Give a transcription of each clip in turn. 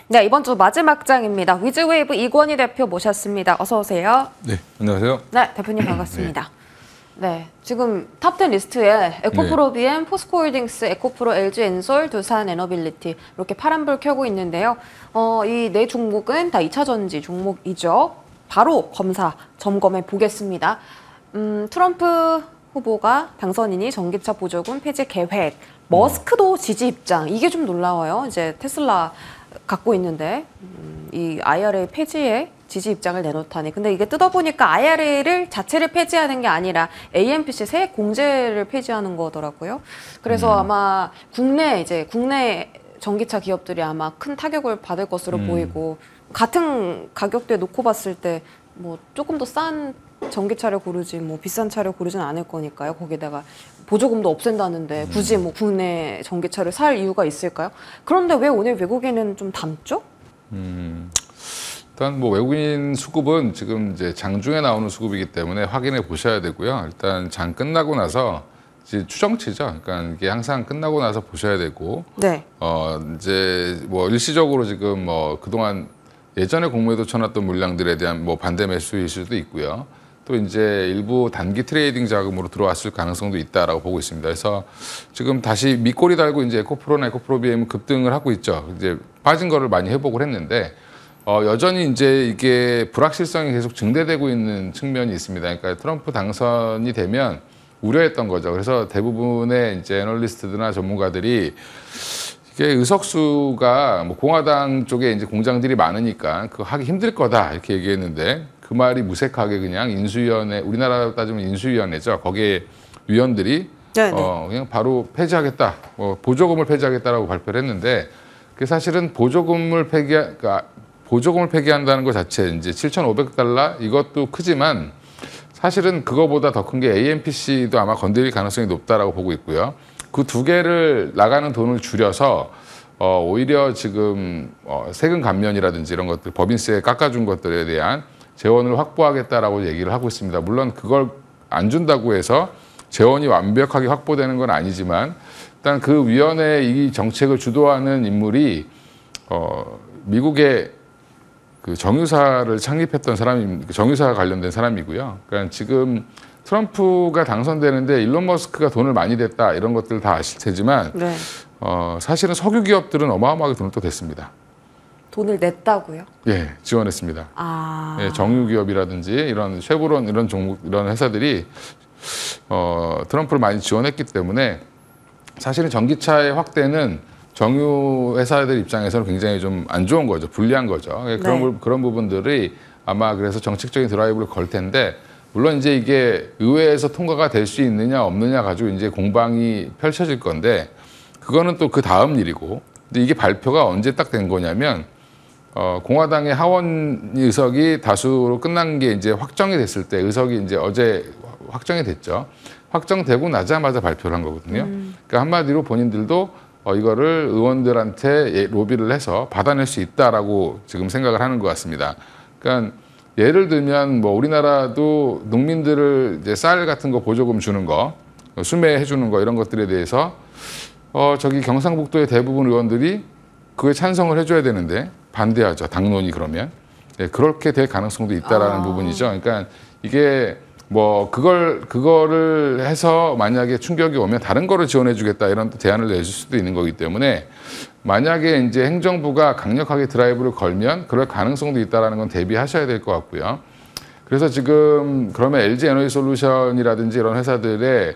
네, 이번 주 마지막 장입니다. 위즈웨이브 이권희 대표 모셨습니다. 어서 오세요. 네, 안녕하세요. 네, 대표님 반갑습니다. 네, 지금 탑10 리스트에 에코프로 BM, 포스코홀딩스, 에코프로, LG엔솔, 두산 에너빌리티 이렇게 파란불 켜고 있는데요. 이 네 종목은 다 2차 전지 종목이죠. 바로 점검해 보겠습니다. 트럼프 후보가 당선인이 전기차 보조금 폐지 계획, 머스크도 지지 입장. 이게 좀 놀라워요. 이제 테슬라 갖고 있는데 이 IRA 폐지에 지지 입장을 내놓다니. 근데 이게 뜯어보니까 IRA를 자체를 폐지하는 게 아니라 AMPC 세액 공제를 폐지하는 거더라고요. 그래서 아마 국내 전기차 기업들이 아마 큰 타격을 받을 것으로 보이고, 같은 가격대에 놓고 봤을 때 뭐 조금 더 싼 전기차를 고르지 뭐 비싼 차를 고르진 않을 거니까요. 거기다가 보조금도 없앤다는데 굳이 뭐 국내 전기차를 살 이유가 있을까요? 그런데 왜 오늘 외국인은 좀 담죠? 일단 뭐 외국인 수급은 지금 이제 장중에 나오는 수급이기 때문에 확인해 보셔야 되고요. 일단 장 끝나고 나서 이제 추정치죠. 그러니까 이게 항상 끝나고 나서 보셔야 되고, 네. 이제 뭐 일시적으로 지금 뭐 그동안 예전에 공모에도 쳐놨던 물량들에 대한 뭐 반대 매수일 수도 있고요. 또 이제 일부 단기 트레이딩 자금으로 들어왔을 가능성도 있다라고 보고 있습니다. 그래서 지금 다시 밑꼬리 달고 이제 에코프로나 에코프로 BM 급등을 하고 있죠. 이제 빠진 거를 많이 회복을 했는데, 여전히 이제 이게 불확실성이 계속 증대되고 있는 측면이 있습니다. 그러니까 트럼프 당선이 되면 우려했던 거죠. 그래서 대부분의 이제 애널리스트들이나 전문가들이 이게 의석수가 뭐 공화당 쪽에 이제 공장들이 많으니까 그거 하기 힘들 거다 이렇게 얘기했는데, 그 말이 무색하게 그냥 인수위원회, 우리나라로 따지면 인수위원회죠. 거기에 위원들이 그냥 바로 폐지하겠다, 보조금을 폐지하겠다라고 발표를 했는데, 그게 사실은 보조금을 폐기한다는 것 자체 이제 7,500달러 이것도 크지만 사실은 그거보다 더 큰 게 AMPC도 아마 건드릴 가능성이 높다라고 보고 있고요. 그 두 개를 나가는 돈을 줄여서 오히려 지금 세금 감면이라든지 이런 것들, 법인세 깎아준 것들에 대한 재원을 확보하겠다라고 얘기를 하고 있습니다. 물론 그걸 안 준다고 해서 재원이 완벽하게 확보되는 건 아니지만, 일단 그 위원회 이 정책을 주도하는 인물이 미국의 그 정유사를 창립했던 정유사 관련된 사람이고요. 그러니까 지금 트럼프가 당선되는데 일론 머스크가 돈을 많이 댔다 이런 것들 다 아실 테지만, 네. 사실은 석유 기업들은 어마어마하게 돈을 또 댔습니다. 돈을 냈다고요? 예, 지원했습니다. 아. 예, 정유 기업이라든지 이런 쉐보론 이런 종목 이런 회사들이 트럼프를 많이 지원했기 때문에 사실은 전기차의 확대는 정유 회사들 입장에서는 굉장히 좀 안 좋은 거죠. 불리한 거죠. 네. 그런 부분들이 아마 그래서 정책적인 드라이브를 걸 텐데, 물론 이제 이게 의회에서 통과가 될 수 있느냐 없느냐 가지고 이제 공방이 펼쳐질 건데, 그거는 또 그 다음 일이고, 근데 이게 발표가 언제 딱 된 거냐면, 공화당의 하원 의석이 다수로 끝난 게 이제 확정이 됐을 때, 의석이 이제 어제 확정이 됐죠. 확정되고 나자마자 발표를 한 거거든요. 그러니까 한마디로 본인들도 이거를 의원들한테 로비를 해서 받아낼 수 있다라고 지금 생각을 하는 것 같습니다. 그러니까 예를 들면 뭐 우리나라도 농민들을 이제 쌀 같은 거 보조금 주는 거, 수매해 주는 거 이런 것들에 대해서 저기 경상북도의 대부분 의원들이 그에 찬성을 해줘야 되는데 반대하죠. 당론이 그러면. 네, 그렇게 될 가능성도 있다라는 부분이죠. 그러니까 이게 뭐 그거를 해서 만약에 충격이 오면 다른 거를 지원해 주겠다 이런 제안을 내줄 수도 있는 거기 때문에, 만약에 이제 행정부가 강력하게 드라이브를 걸면 그럴 가능성도 있다라는 건 대비하셔야 될 것 같고요. 그래서 지금 그러면 LG 에너지솔루션이라든지 이런 회사들의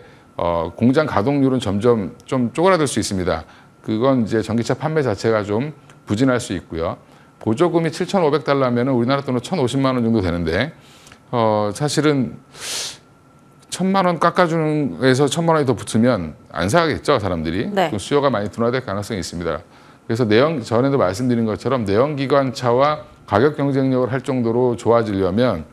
공장 가동률은 점점 좀 쪼그라들 수 있습니다. 그건 이제 전기차 판매 자체가 좀 부진할 수 있고요. 보조금이 7,500달러면 우리나라 돈으로 1,050만 원 정도 되는데, 사실은 1,000만 원 깎아주는 에서 1,000만 원이 더 붙으면 안 사겠죠, 사람들이. 네. 좀 수요가 많이 둔화될 가능성이 있습니다. 그래서 전에도 말씀드린 것처럼 내연기관차와 가격 경쟁력을 할 정도로 좋아지려면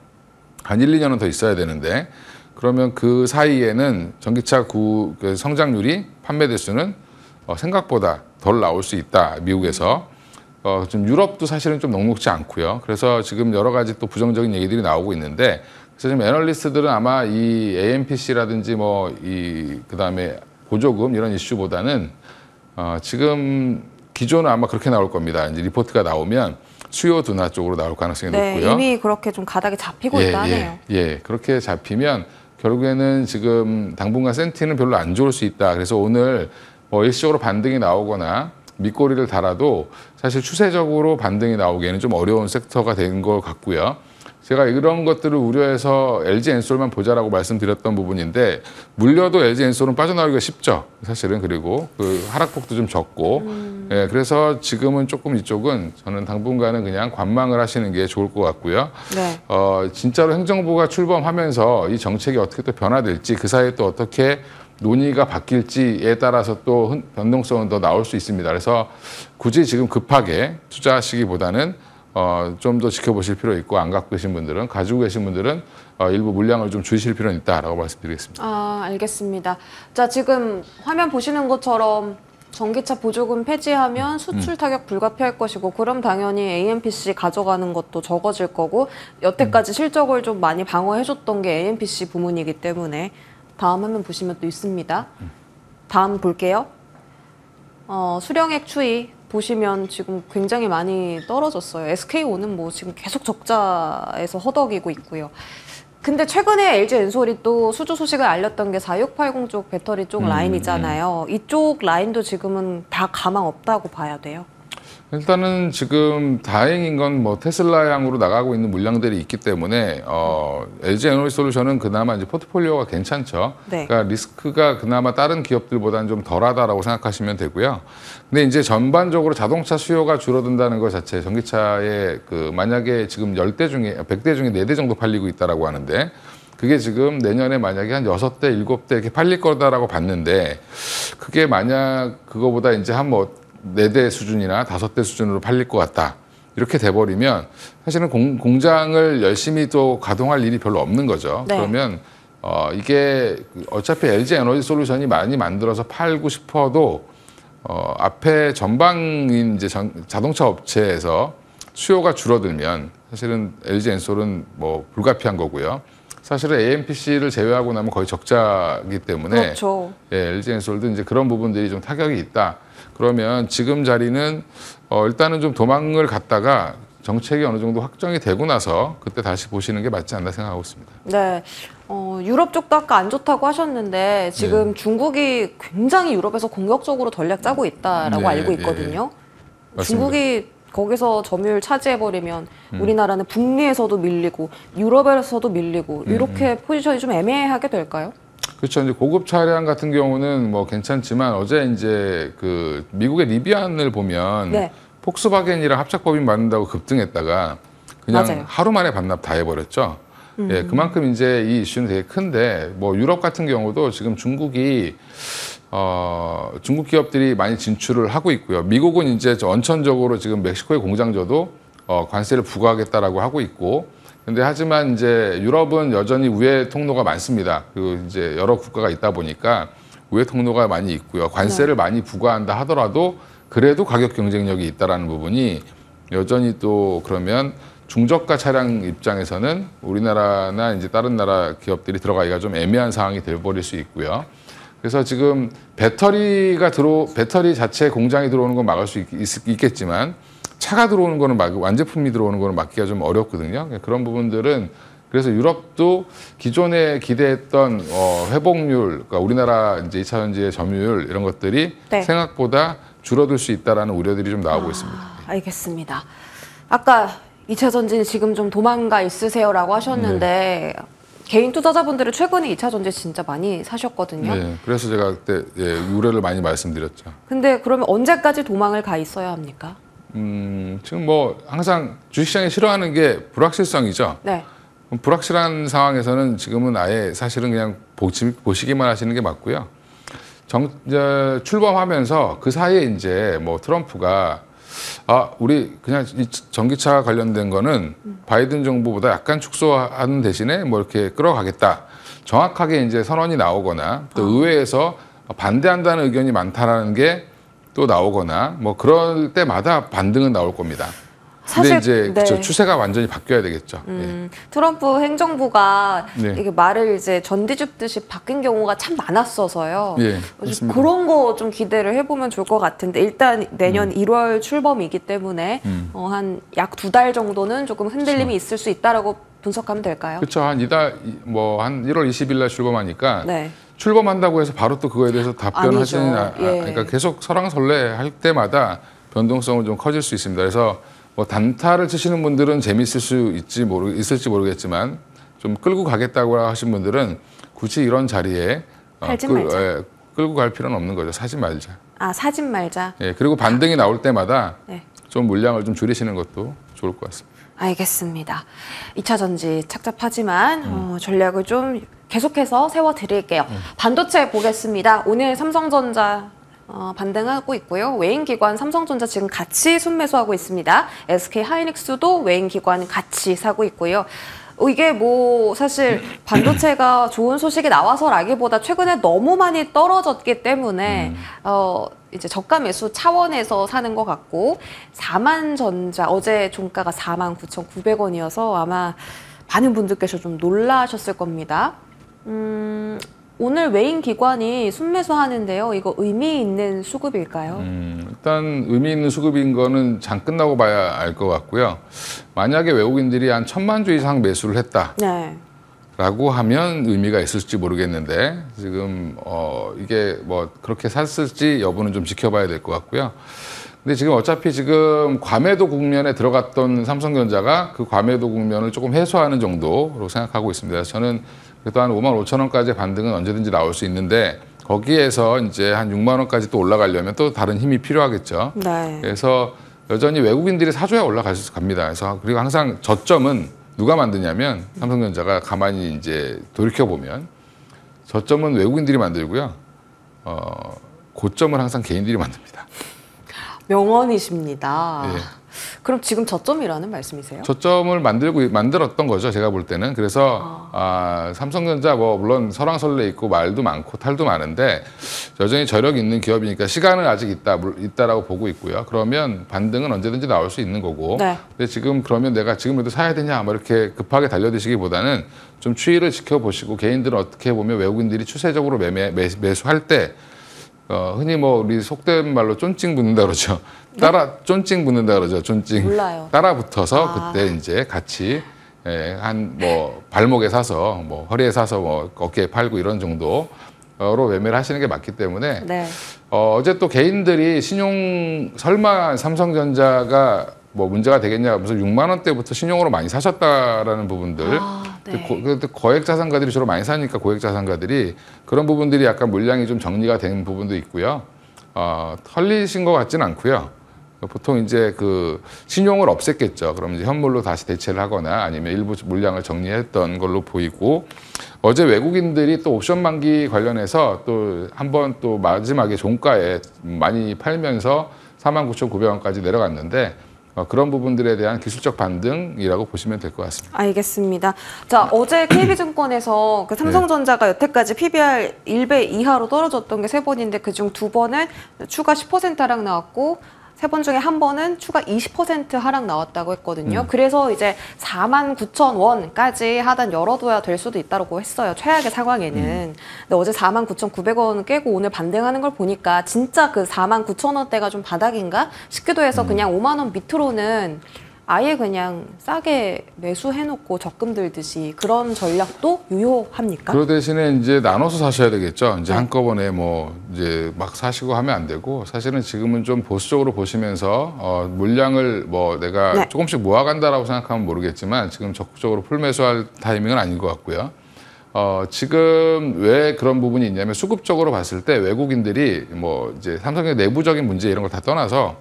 한 1, 2년은 더 있어야 되는데, 그러면 그 사이에는 전기차 그 성장률이 판매 대수는 생각보다 덜 나올 수 있다, 미국에서. 좀 유럽도 사실은 좀 녹록지 않고요. 그래서 지금 여러 가지 또 부정적인 얘기들이 나오고 있는데, 그래서 지금 애널리스트들은 아마 이 AMPC라든지 그다음에 보조금 이런 이슈보다는 지금 기조는 아마 그렇게 나올 겁니다. 이제 리포트가 나오면 수요 둔화 쪽으로 나올 가능성이 네, 높고요. 이미 그렇게 좀 가닥이 잡히고 있다 하네요. 그렇게 잡히면 결국에는 지금 당분간 센티는 별로 안 좋을 수 있다. 그래서 오늘 뭐 일시적으로 반등이 나오거나 밑꼬리를 달아도 사실 추세적으로 반등이 나오기에는 좀 어려운 섹터가 된 것 같고요. 제가 이런 것들을 우려해서 LG엔솔만 보자라고 말씀드렸던 부분인데 물려도 LG엔솔은 빠져나오기가 쉽죠. 사실은. 그리고 그 하락폭도 좀 적고 그래서 지금은 조금 이쪽은 저는 당분간은 그냥 관망을 하시는 게 좋을 것 같고요. 네. 진짜로 행정부가 출범하면서 이 정책이 어떻게 또 변화될지 그 사이에 또 어떻게 논의가 바뀔지에 따라서 또 변동성은 더 나올 수 있습니다. 그래서 굳이 지금 급하게 투자하시기보다는 좀 더 지켜보실 필요 있고 안 갖고 계신 분들은 가지고 계신 분들은 일부 물량을 좀 줄이실 필요는 있다라고 말씀드리겠습니다. 알겠습니다. 자, 지금 화면 보시는 것처럼 전기차 보조금 폐지하면 수출 타격 불가피할 것이고 그럼 당연히 AMPC 가져가는 것도 적어질 거고 여태까지 실적을 좀 많이 방어해줬던 게 AMPC 부문이기 때문에 다음 화면 보시면 또 있습니다. 다음 볼게요. 수령액 추이 보시면 지금 굉장히 많이 떨어졌어요. SK온은 뭐 지금 계속 적자에서 허덕이고 있고요. 근데 최근에 LG엔솔이 또 수주 소식을 알렸던 게 4680 쪽 배터리 쪽 라인이잖아요. 이쪽 라인도 지금은 다 가망 없다고 봐야 돼요. 일단은 지금 다행인 건 뭐 테슬라 향으로 나가고 있는 물량들이 있기 때문에 LG 에너지솔루션은 그나마 이제 포트폴리오가 괜찮죠. 네. 그러니까 리스크가 그나마 다른 기업들보다는 좀 덜하다라고 생각하시면 되고요. 근데 이제 전반적으로 자동차 수요가 줄어든다는 것 자체, 전기차에 그 만약에 지금 10대 중에 100대 중에 4대 정도 팔리고 있다라고 하는데 그게 지금 내년에 만약에 한 6대, 7대 이렇게 팔릴 거다라고 봤는데 그게 만약 그거보다 이제 한 뭐 4대 수준이나 5대 수준으로 팔릴 것 같다. 이렇게 돼버리면 사실은 공장을 열심히 또 가동할 일이 별로 없는 거죠. 네. 그러면 이게 어차피 LG 에너지 솔루션이 많이 만들어서 팔고 싶어도 앞에 전방인 이제 자동차 업체에서 수요가 줄어들면 사실은 LG 엔솔은 뭐 불가피한 거고요. 사실은 AMPC를 제외하고 나면 거의 적자이기 때문에 그렇죠. LG 엔솔도 이제 그런 부분들이 좀 타격이 있다. 그러면 지금 자리는 일단은 좀 도망을 갔다가 정책이 어느 정도 확정이 되고 나서 그때 다시 보시는 게 맞지 않나 생각하고 있습니다. 네. 유럽 쪽도 아까 안 좋다고 하셨는데 지금 중국이 굉장히 유럽에서 공격적으로 전략 짜고 있다라고 알고 있거든요. 중국이 거기서 점유율 차지해버리면 우리나라는 북미에서도 밀리고 유럽에서도 밀리고 이렇게 포지션이 좀 애매하게 될까요? 그렇죠. 이제 고급 차량 같은 경우는 뭐 괜찮지만 어제 이제 그 미국의 리비안을 보면 네. 폭스바겐이랑 합작법인 만든다고 급등했다가 그냥 맞아요. 하루 만에 반납 다 해버렸죠. 예, 그만큼 이제 이 이슈는 되게 큰데 뭐 유럽 같은 경우도 지금 중국이 중국 기업들이 많이 진출을 하고 있고요. 미국은 이제 원천적으로 지금 멕시코의 공장저도 관세를 부과하겠다라고 하고 있고. 근데 하지만 이제 유럽은 여전히 우회 통로가 많습니다. 그 이제 여러 국가가 있다 보니까 우회 통로가 많이 있고요. 관세를 많이 부과한다 하더라도 그래도 가격 경쟁력이 있다라는 부분이 여전히 또 그러면 중저가 차량 입장에서는 우리나라나 이제 다른 나라 기업들이 들어가기가 좀 애매한 상황이 돼버릴 수 있고요. 그래서 지금 배터리 자체 공장이 들어오는 건 막을 수 있겠지만 차가 들어오는 거는 완제품이 들어오는 거는 막기가 좀 어렵거든요. 그런 부분들은 그래서 유럽도 기존에 기대했던 회복률, 그러니까 우리나라 이제 2차 전지의 점유율 이런 것들이 네. 생각보다 줄어들 수 있다라는 우려들이 좀 나오고 있습니다. 알겠습니다. 아까 2차 전지 지금 좀 도망가 있으세요라고 하셨는데 개인 투자자분들이 최근에 2차 전지 진짜 많이 사셨거든요. 네, 그래서 제가 그때 우려를 많이 말씀드렸죠. 근데 그러면 언제까지 도망을 가 있어야 합니까? 지금 뭐 항상 주식시장이 싫어하는 게 불확실성이죠. 네. 불확실한 상황에서는 지금은 아예 사실은 그냥 보시기만 하시는 게 맞고요. 이제 출범하면서 그 사이에 이제 뭐 트럼프가 우리 그냥 이 전기차 관련된 거는 바이든 정부보다 약간 축소하는 대신에 뭐 이렇게 끌어가겠다. 정확하게 이제 선언이 나오거나 또 의회에서 반대한다는 의견이 많다라는 게 또 나오거나 뭐 그럴 때마다 반등은 나올 겁니다. 사실 근데 이제 네. 그쵸, 추세가 완전히 바뀌어야 되겠죠. 예. 트럼프 행정부가 네. 이게 말을 이제 전디줍듯이 바뀐 경우가 참 많았어서요. 예, 그렇습니다. 그런 거 좀 기대를 해보면 좋을 것 같은데 일단 내년 1월 출범이기 때문에 한 약 2달 정도는 조금 흔들림이 있을 수 있다라고 분석하면 될까요? 그렇죠. 한 1월 20일 날 출범하니까 네. 출범한다고 해서 바로 또 그거에 대해서 답변하시는 아니죠. 예. 그러니까 계속 설왕설래 할 때마다 변동성은 좀 커질 수 있습니다. 그래서 뭐 단타를 치시는 분들은 재미있을 수 있을지 모르겠지만 좀 끌고 가겠다고 하신 분들은 굳이 이런 자리에 팔지 말자. 끌고 갈 필요는 없는 거죠. 사지 말자. 아, 사진 말자. 예, 그리고 반등이 나올 때마다 네. 좀 물량을 좀 줄이시는 것도 좋을 것 같습니다. 알겠습니다. 2차 전지 착잡하지만 전략을 좀 계속해서 세워드릴게요. 반도체 보겠습니다. 오늘 삼성전자 반등하고 있고요. 외인기관 삼성전자 지금 같이 순매수하고 있습니다. SK하이닉스도 외인기관 같이 사고 있고요. 이게 뭐 사실 반도체가 좋은 소식이 나와서라기보다 최근에 너무 많이 떨어졌기 때문에 이제 저가 매수 차원에서 사는 것 같고 사만전자 어제 종가가 49,900원이어서 아마 많은 분들께서 좀 놀라셨을 겁니다. 오늘 외인 기관이 순매수 하는데요. 이거 의미 있는 수급일까요? 일단 의미 있는 수급인 거는 장 끝나고 봐야 알 것 같고요. 만약에 외국인들이 한 1,000만 주 이상 매수를 했다. 네. 라고 하면 의미가 있을지 모르겠는데 지금 이게 뭐 그렇게 샀을지 여부는 좀 지켜봐야 될 것 같고요. 근데 지금 어차피 지금 과매도 국면에 들어갔던 삼성전자가 그 과매도 국면을 조금 해소하는 정도로 생각하고 있습니다. 그래서 저는 그래도 한 55,000원까지의 반등은 언제든지 나올 수 있는데 거기에서 이제 한 6만 원까지 또 올라가려면 또 다른 힘이 필요하겠죠. 네. 그래서 여전히 외국인들이 사줘야 올라갑니다. 그래서 그리고 항상 저점은 누가 만드냐면 삼성전자가 가만히 이제 돌이켜 보면 저점은 외국인들이 만들고요. 고점은 항상 개인들이 만듭니다. 명언이십니다. 예. 그럼 지금 저점이라는 말씀이세요? 저점을 만들었던 거죠. 제가 볼 때는. 그래서 삼성전자 뭐 물론 설왕설래 있고 말도 많고 탈도 많은데 여전히 저력이 있는 기업이니까 시간은 아직 있다라고 보고 있고요. 그러면 반등은 언제든지 나올 수 있는 거고. 네. 근데 지금 그러면 내가 지금이라도 사야 되냐 뭐 이렇게 급하게 달려드시기보다는 좀 추이를 지켜보시고 개인들은 어떻게 보면 외국인들이 추세적으로 매수할 때 흔히 뭐 우리 속된 말로 쫀찡 붙는다 그러죠. 쫀찡 붙는다 그러죠. 쫀찡. 몰라요. 따라 붙어서 그때 이제 같이 한 뭐 발목에 사서 뭐 허리에 사서 뭐 어깨에 팔고 이런 정도로 매매를 하시는 게 맞기 때문에 네. 어제 또 개인들이 신용 설마 삼성전자가 뭐 문제가 되겠냐 하면서 6만 원대부터 신용으로 많이 사셨다라는 부분들. 네. 근데 고액 자산가들이 주로 많이 사니까 고액 자산가들이 그런 부분들이 약간 물량이 좀 정리가 된 부분도 있고요. 털리신 것 같지는 않고요. 보통 이제 그 신용을 없앴겠죠. 그럼 이제 현물로 다시 대체를 하거나 아니면 일부 물량을 정리했던 걸로 보이고 어제 외국인들이 또 옵션 만기 관련해서 또 한번 또 마지막에 종가에 많이 팔면서 49,900원까지 내려갔는데 그런 부분들에 대한 기술적 반등이라고 보시면 될 것 같습니다. 알겠습니다. 자, 어제 KB증권에서 그 삼성전자가 여태까지 PBR 1배 이하로 떨어졌던 게 3번인데 그중 2번은 추가 10% 하락 나왔고 3번 중에 한 번은 추가 20% 하락 나왔다고 했거든요. 그래서 이제 49,000원까지 하단 열어둬야 될 수도 있다고 했어요. 최악의 상황에는. 근데 어제 49,900원 깨고 오늘 반등하는 걸 보니까 진짜 그 49,000원대가 좀 바닥인가 싶기도 해서 그냥 5만 원 밑으로는 아예 그냥 싸게 매수해놓고 적금 들듯이 그런 전략도 유효합니까? 그 대신에 이제 나눠서 사셔야 되겠죠. 이제 한꺼번에 뭐 이제 막 사시고 하면 안 되고 사실은 지금은 좀 보수적으로 보시면서 물량을 뭐 내가 조금씩 모아간다라고 생각하면 모르겠지만 지금 적극적으로 풀매수할 타이밍은 아닌 것 같고요. 지금 왜 그런 부분이 있냐면 수급적으로 봤을 때 외국인들이 뭐 이제 삼성의 내부적인 문제 이런 걸 다 떠나서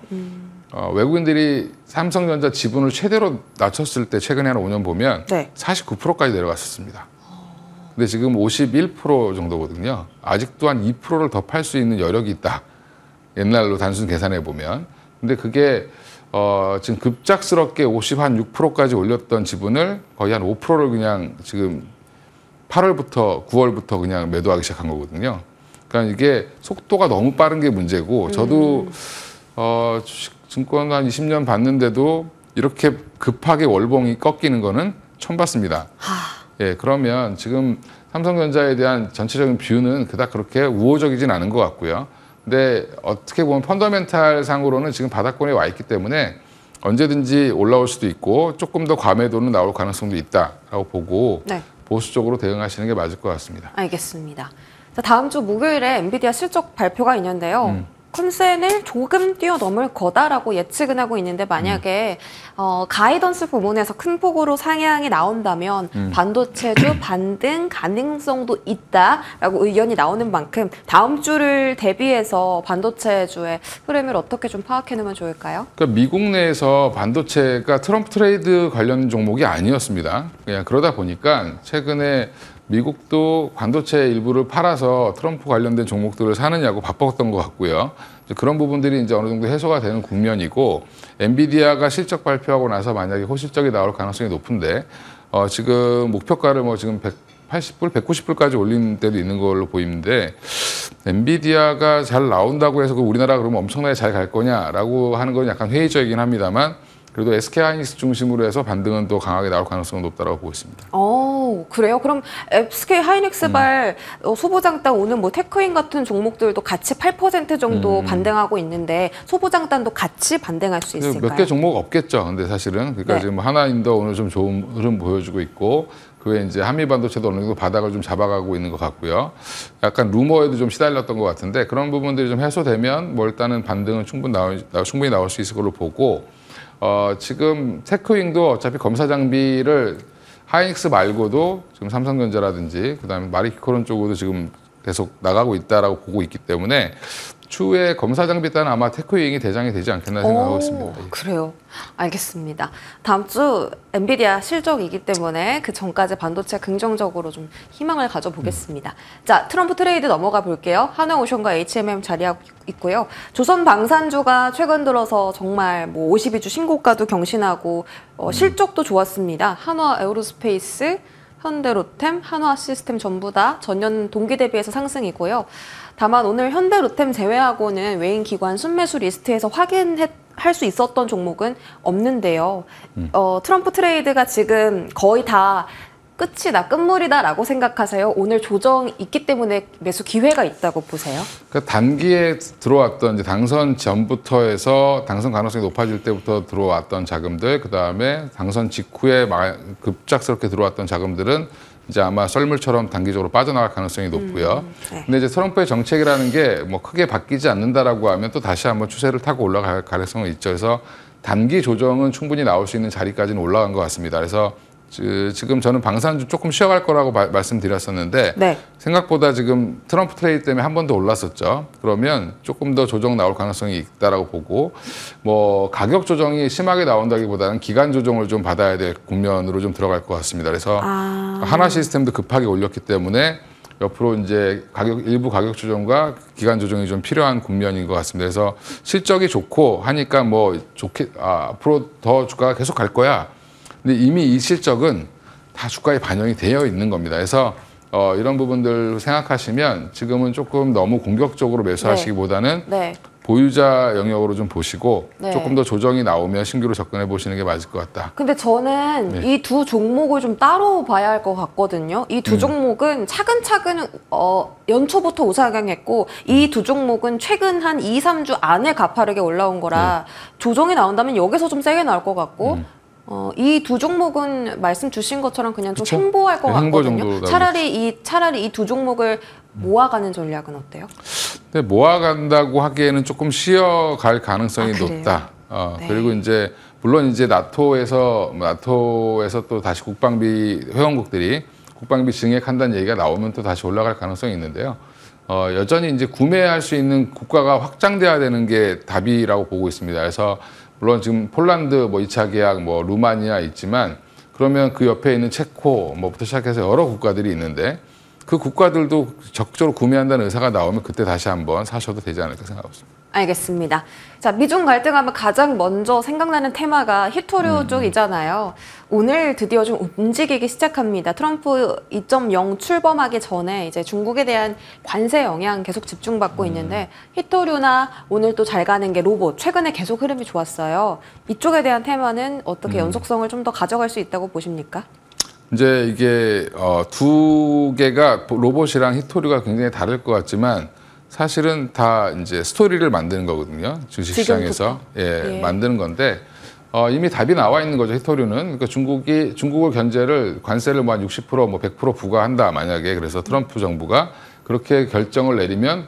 외국인들이 삼성전자 지분을 최대로 낮췄을 때 최근에 한 5년 보면 49%까지 내려갔었습니다. 근데 지금 51% 정도거든요. 아직도 한 2%를 더 팔 수 있는 여력이 있다. 옛날로 단순 계산해 보면. 근데 그게 지금 급작스럽게 56%까지 올렸던 지분을 거의 한 5%를 그냥 지금 8월부터 9월부터 그냥 매도하기 시작한 거거든요. 그러니까 이게 속도가 너무 빠른 게 문제고 저도 주식 증권 한 20년 봤는데도 이렇게 급하게 월봉이 꺾이는 거는 처음 봤습니다. 예, 그러면 지금 삼성전자에 대한 전체적인 뷰는 그닥 그렇게 우호적이진 않은 것 같고요. 근데 어떻게 보면 펀더멘탈 상으로는 지금 바닥권에 와 있기 때문에 언제든지 올라올 수도 있고 조금 더 과매도는 나올 가능성도 있다라고 보고 네. 보수적으로 대응하시는 게 맞을 것 같습니다. 알겠습니다. 자, 다음 주 목요일에 엔비디아 실적 발표가 있는데요. 컨센을 조금 뛰어넘을 거다라고 예측은 하고 있는데 만약에 가이던스 부분에서 큰 폭으로 상향이 나온다면 반도체주 반등 가능성도 있다라고 의견이 나오는 만큼 다음 주를 대비해서 반도체주의 흐름을 어떻게 좀 파악해놓으면 좋을까요? 그러니까 미국 내에서 반도체가 트럼프 트레이드 관련 종목이 아니었습니다. 그냥 그러다 보니까 최근에 미국도 반도체 일부를 팔아서 트럼프 관련된 종목들을 사느냐고 바빴던 것 같고요. 그런 부분들이 이제 어느 정도 해소가 되는 국면이고, 엔비디아가 실적 발표하고 나서 만약에 호실적이 나올 가능성이 높은데, 지금 목표가를 뭐 지금 180불, 190불까지 올린 때도 있는 걸로 보이는데, 엔비디아가 잘 나온다고 해서 우리나라 그러면 엄청나게 잘 갈 거냐라고 하는 건 약간 회의적이긴 합니다만, 그래도 SK하이닉스 중심으로 해서 반등은 또 강하게 나올 가능성은 높다고 보고 있습니다. 그래요? 그럼 SK 하이닉스발 소보장단 오늘 뭐 테크인 같은 종목들도 같이 8% 정도 반등하고 있는데 소보장단도 같이 반등할 수 있을까요? 몇 개 종목 없겠죠. 근데 사실은 그러니까 네. 지금 하나인더 오늘 좀 좋은 흐름 보여주고 있고, 그 외에 이제 한미반도체도 어느 정도 바닥을 좀 잡아가고 있는 것 같고요. 약간 루머에도 좀 시달렸던 것 같은데 그런 부분들이 좀 해소되면 뭐 일단은 반등은 충분히 나올 수 있을 걸로 보고. 지금 테크윙도 어차피 검사 장비를 하이닉스 말고도 지금 삼성전자라든지 그다음에 마리코론 쪽으로도 지금 계속 나가고 있다라고 보고 있기 때문에 추후에 검사 장비 따는 아마 테크윙이 대장이 되지 않겠나 생각하고 있습니다. 그래요. 알겠습니다. 다음 주 엔비디아 실적이기 때문에 그 전까지 반도체 긍정적으로 좀 희망을 가져보겠습니다. 자, 트럼프 트레이드 넘어가 볼게요. 하나오션과 HMM 자리하고 있고요. 조선방산주가 최근 들어서 정말 뭐 52주 신고가도 경신하고 실적도 좋았습니다. 한화 에어로스페이스, 현대로템, 한화시스템 전부 다 전년 동기 대비해서 상승이고요. 다만 오늘 현대로템 제외하고는 외인기관 순매수 리스트에서 확인할 수 있었던 종목은 없는데요. 트럼프 트레이드가 지금 거의 다 끝물이다라고 생각하세요? 오늘 조정 있기 때문에 매수 기회가 있다고 보세요? 그러니까 단기에 들어왔던 이제 당선 전부터 해서 당선 가능성이 높아질 때부터 들어왔던 자금들, 그 다음에 당선 직후에 급작스럽게 들어왔던 자금들은 이제 아마 썰물처럼 단기적으로 빠져나갈 가능성이 높고요. 네. 근데 이제 트럼프의 정책이라는 게 뭐 크게 바뀌지 않는다라고 하면 또 다시 한번 추세를 타고 올라갈 가능성은 있죠. 그래서 단기 조정은 충분히 나올 수 있는 자리까지는 올라간 것 같습니다. 그래서 지금 저는 방산주 조금 쉬어갈 거라고 말씀드렸었는데 네. 생각보다 지금 트럼프 트레이드 때문에 한 번 더 올랐었죠. 그러면 조금 더 조정 나올 가능성이 있다라고 보고, 뭐 가격 조정이 심하게 나온다기보다는 기간 조정을 좀 받아야 될 국면으로 좀 들어갈 것 같습니다. 그래서 하나 시스템도 급하게 올렸기 때문에 옆으로 이제 일부 가격 조정과 기간 조정이 좀 필요한 국면인 것 같습니다. 그래서 실적이 좋고 하니까 뭐 앞으로 더 주가가 계속 갈 거야. 근데 이미 이 실적은 다 주가에 반영이 되어 있는 겁니다. 그래서 이런 부분들 생각하시면 지금은 조금 너무 공격적으로 매수하시기보다는 네. 보유자 영역으로 좀 보시고 네. 조금 더 조정이 나오면 신규로 접근해 보시는 게 맞을 것 같다. 근데 저는 네. 이 두 종목을 좀 따로 봐야 할 것 같거든요. 이 두 종목은 차근차근 연초부터 우상향했고 이 두 종목은 최근 한 2, 3주 안에 가파르게 올라온 거라 조정이 나온다면 여기서 좀 세게 나올 것 같고 이 두 종목은 말씀 주신 것처럼 그냥 좀 그쵸? 횡보할 것 네, 횡보 같거든요. 정도로 차라리 이 두 종목을 모아가는 전략은 어때요? 근데 모아간다고 하기에는 조금 쉬어갈 가능성이 그래요? 높다. 네. 그리고 이제 물론 이제 나토에서 또 다시 국방비 회원국들이 국방비 증액한다는 얘기가 나오면 또 다시 올라갈 가능성이 있는데요. 여전히 이제 구매할 수 있는 국가가 확장돼야 되는 게 답이라고 보고 있습니다. 그래서 물론 지금 폴란드 뭐 2차 계약, 뭐 루마니아 있지만 그러면 그 옆에 있는 체코 뭐부터 시작해서 여러 국가들이 있는데 그 국가들도 적극적으로 구매한다는 의사가 나오면 그때 다시 한번 사셔도 되지 않을까 생각하고 있습니다. 알겠습니다. 자, 미중 갈등하면 가장 먼저 생각나는 테마가 히토류 쪽이잖아요. 오늘 드디어 좀 움직이기 시작합니다. 트럼프 2.0 출범하기 전에 이제 중국에 대한 관세 영향 계속 집중받고 있는데 히토류나 오늘 또 잘 가는 게 로봇, 최근에 계속 흐름이 좋았어요. 이쪽에 대한 테마는 어떻게 연속성을 좀 더 가져갈 수 있다고 보십니까? 이제 이게 두 개가 로봇이랑 히토류가 굉장히 다를 것 같지만 사실은 다 이제 스토리를 만드는 거거든요. 주식시장에서 예. 만드는 건데 이미 답이 나와 있는 거죠. 히토류는 그러니까 중국을 관세를 뭐 한 60% 뭐 100% 부과한다 만약에 그래서 트럼프 정부가 그렇게 결정을 내리면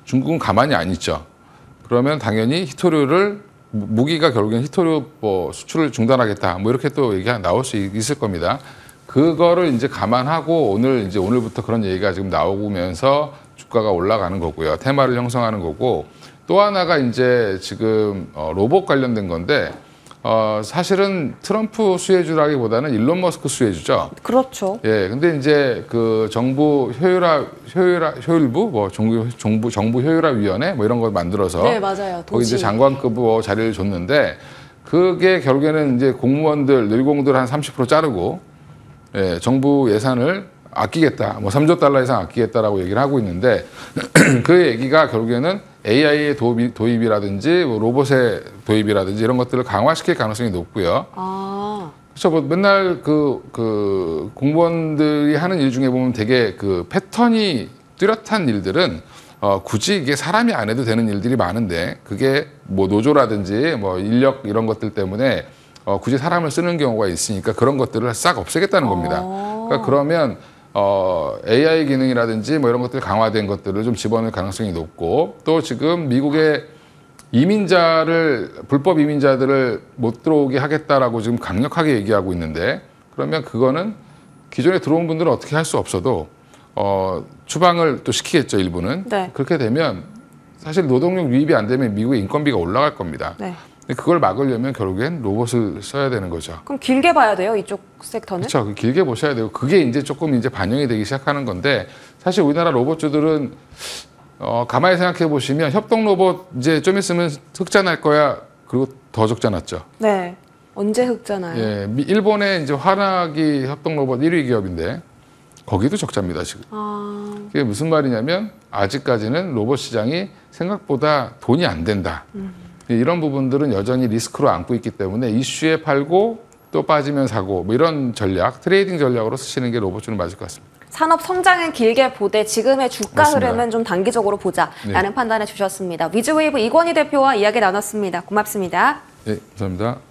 중국은 가만히 안 있죠. 그러면 당연히 히토류를 무기가 결국엔 히토류 뭐 수출을 중단하겠다 뭐 이렇게 또 얘기가 나올 수 있을 겁니다. 그거를 이제 감안하고 오늘부터 그런 얘기가 지금 나오면서 주가가 올라가는 거고요. 테마를 형성하는 거고 또 하나가 이제 지금 로봇 관련된 건데 사실은 트럼프 수혜주라기보다는 일론 머스크 수혜주죠. 그렇죠. 예, 근데 이제 그 정부 효율부 뭐 정부 효율화위원회 뭐 이런 걸 만들어서 네, 맞아요. 거기 이제 장관급 자리를 줬는데 그게 결국에는 이제 늘공들 한 30% 자르고 예, 정부 예산을 아끼겠다, 뭐 3조 달러 이상 아끼겠다라고 얘기를 하고 있는데 그 얘기가 결국에는 AI의 도입이라든지 뭐 로봇의 도입이라든지 이런 것들을 강화시킬 가능성이 높고요. 그렇죠. 뭐 맨날 그 공무원들이 하는 일 중에 보면 되게 그 패턴이 뚜렷한 일들은 굳이 이게 사람이 안 해도 되는 일들이 많은데 그게 뭐 노조라든지 뭐 인력 이런 것들 때문에 굳이 사람을 쓰는 경우가 있으니까 그런 것들을 싹 없애겠다는 겁니다. 그러니까 그러면 AI 기능이라든지 뭐 이런 것들 강화된 것들을 좀 집어넣을 가능성이 높고 또 지금 미국의 불법 이민자들을 못 들어오게 하겠다라고 지금 강력하게 얘기하고 있는데 그러면 그거는 기존에 들어온 분들은 어떻게 할 수 없어도 추방을 또 시키겠죠, 일부는. 네. 그렇게 되면 사실 노동력 유입이 안 되면 미국의 인건비가 올라갈 겁니다. 네. 그걸 막으려면 결국엔 로봇을 써야 되는 거죠. 그럼 길게 봐야 돼요, 이쪽 섹터는? 그렇죠. 길게 보셔야 되고 그게 이제 조금 이제 반영이 되기 시작하는 건데 사실 우리나라 로봇주들은 가만히 생각해 보시면 협동 로봇 이제 좀 있으면 흑자 날 거야. 그리고 더 적자 났죠. 네. 언제 흑자나요? 예, 일본의 이제 화나기 협동 로봇 1위 기업인데 거기도 적자입니다 지금. 그게 무슨 말이냐면 아직까지는 로봇 시장이 생각보다 돈이 안 된다. 이런 부분들은 여전히 리스크로 안고 있기 때문에 이슈에 팔고 또 빠지면 사고 뭐 이런 트레이딩 전략으로 쓰시는 게 로봇주는 맞을 것 같습니다. 산업 성장은 길게 보되 지금의 주가 맞습니다. 흐름은 좀 단기적으로 보자라는 네. 판단을 주셨습니다. 위즈웨이브 이권희 대표와 이야기 나눴습니다. 고맙습니다. 네, 감사합니다.